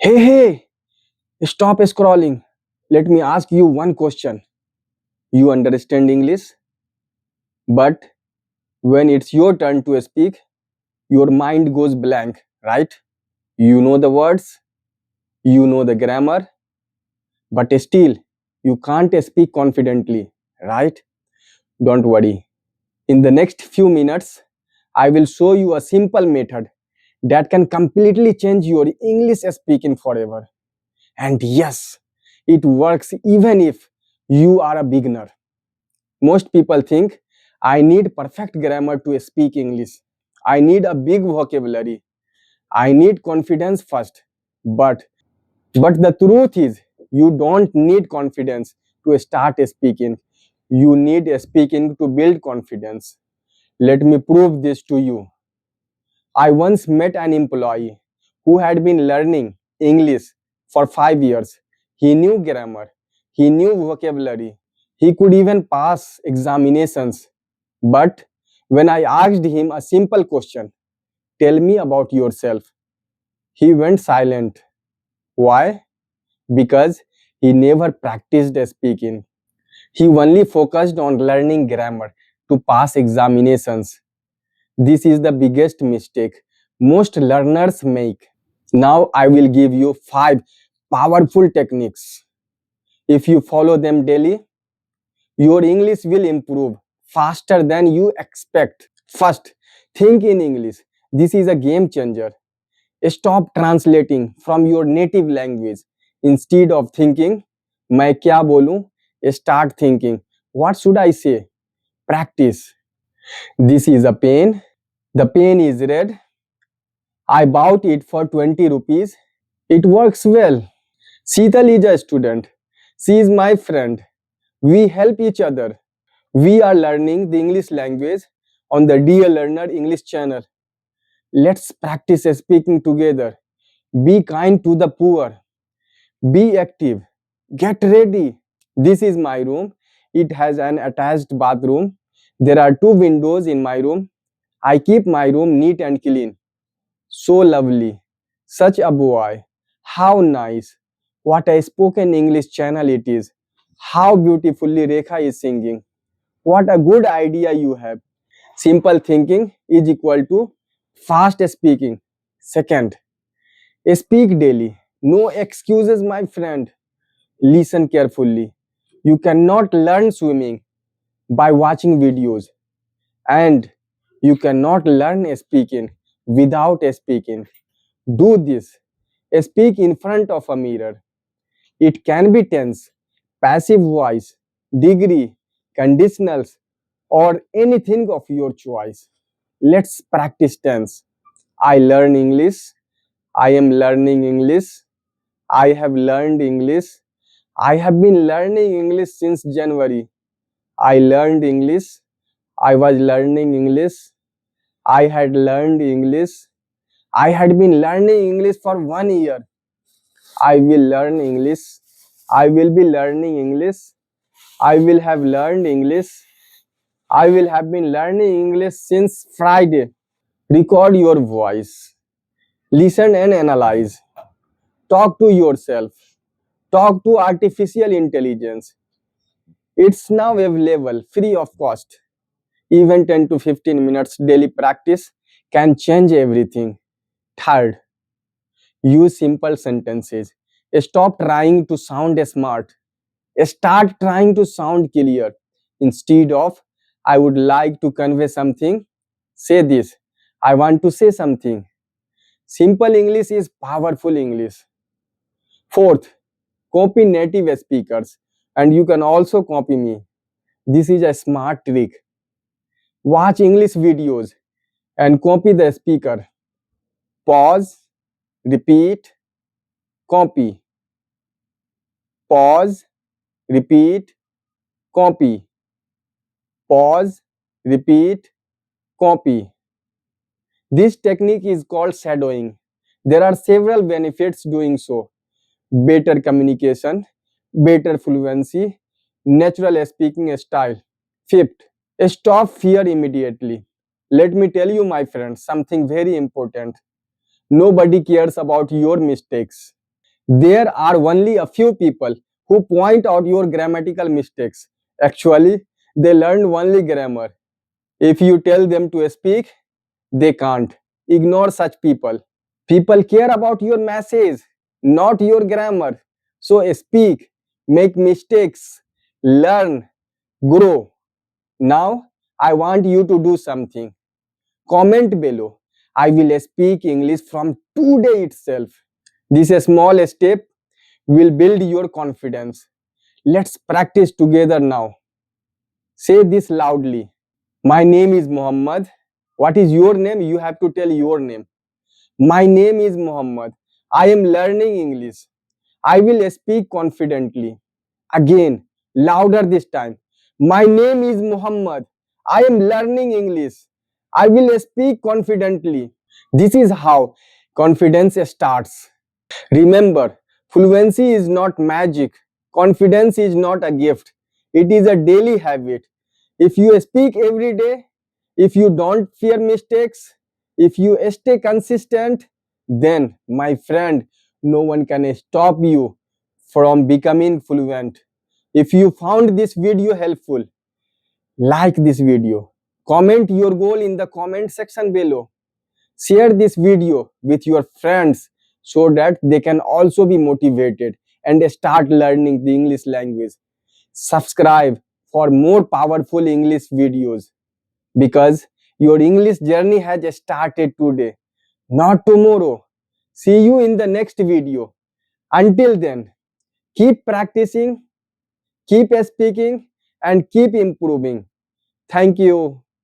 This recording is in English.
Hey, stop scrolling. Let me ask you one question. You understand English, but when it's your turn to speak, your mind goes blank, right? You know the words, you know the grammar, but still you can't speak confidently, right? Don't worry. In the next few minutes, I will show you a simple method that can completely change your English speaking forever. And yes, it works even if you are a beginner. Most people think I need perfect grammar to speak English. I need a big vocabulary. I need confidence first. But but the truth is you don't need confidence to start speaking. You need speaking to build confidence. Let me prove this to you. I once met an employee who had been learning English for 5 years. He knew grammar, he knew vocabulary, he could even pass examinations. But when I asked him a simple question, tell me about yourself, he went silent. Why? Because he never practiced speaking. He only focused on learning grammar to pass examinations. This is the biggest mistake most learners make. Now I will give you 5 powerful techniques. If you follow them daily, your English will improve faster than you expect. First, think in English. This is a game changer. Stop translating from your native language. Instead of thinking, मैं क्या बोलूं? Start thinking, what should I say? Practice. This is a pen. The pen is red. I bought it for 20 rupees. It works well. Sheetal is a student. She is my friend. We help each other. We are learning the English language on the Dear Learner English channel. Let's practice speaking together. Be kind to the poor. Be active. Get ready. This is my room. It has an attached bathroom. There are 2 windows in my room. I keep my room neat and clean. So lovely. Such a boy. How nice. What a spoken English channel it is. How beautifully Rekha is singing. What a good idea you have. Simple thinking is equal to fast speaking. Second, speak daily. No excuses, my friend. Listen carefully. You cannot learn swimming by watching videos, and you cannot learn speaking without speaking. Do this. Speak in front of a mirror. It can be tense, passive voice, degree, conditionals, or anything of your choice. Let's practice tense. I learn English. I am learning English. I have learned English. I have been learning English since January. I learned English. I was learning English. I had learned English. I had been learning English for 1 year. I will learn English. I will be learning English. I will have learned English. I will have been learning English since Friday. Record your voice. Listen and analyze. Talk to yourself. Talk to artificial intelligence. It's now available free of cost. Even 10 to 15 minutes daily practice can change everything. Third, use simple sentences. Stop trying to sound smart. Start trying to sound clear. Instead of, I would like to convey something, say this, I want to say something. Simple English is powerful English. Fourth, copy native speakers, and you can also copy me. This is a smart trick. Watch English videos and copy the speaker. Pause, repeat, copy. Pause, repeat, copy. Pause, repeat, copy. This technique is called shadowing. There are several benefits doing so. Better communication, better fluency, natural speaking style. Fifth, stop fear immediately. Let me tell you, my friends, something very important. Nobody cares about your mistakes. There are only a few people who point out your grammatical mistakes. Actually, they learned only grammar. If you tell them to speak, they can't. Ignore such people. People care about your message, not your grammar. So speak, make mistakes, learn, grow. Now, I want you to do something. Comment below. I will speak English from today itself. This small step will build your confidence. Let's practice together now. Say this loudly. My name is Muhammad. What is your name? You have to tell your name. My name is Muhammad. I am learning English. I will speak confidently. Again, louder this time. My name is Muhammad. I am learning English. I will speak confidently. This is how confidence starts. Remember, fluency is not magic. Confidence is not a gift. It is a daily habit. If you speak every day, if you don't fear mistakes, if you stay consistent, then, my friend, no one can stop you from becoming fluent. If you found this video helpful, like this video. Comment your goal in the comment section below. Share this video with your friends so that they can also be motivated and start learning the English language. Subscribe for more powerful English videos because your English journey has started today, not tomorrow. See you in the next video. Until then, keep practicing, keep speaking, and keep improving. Thank you.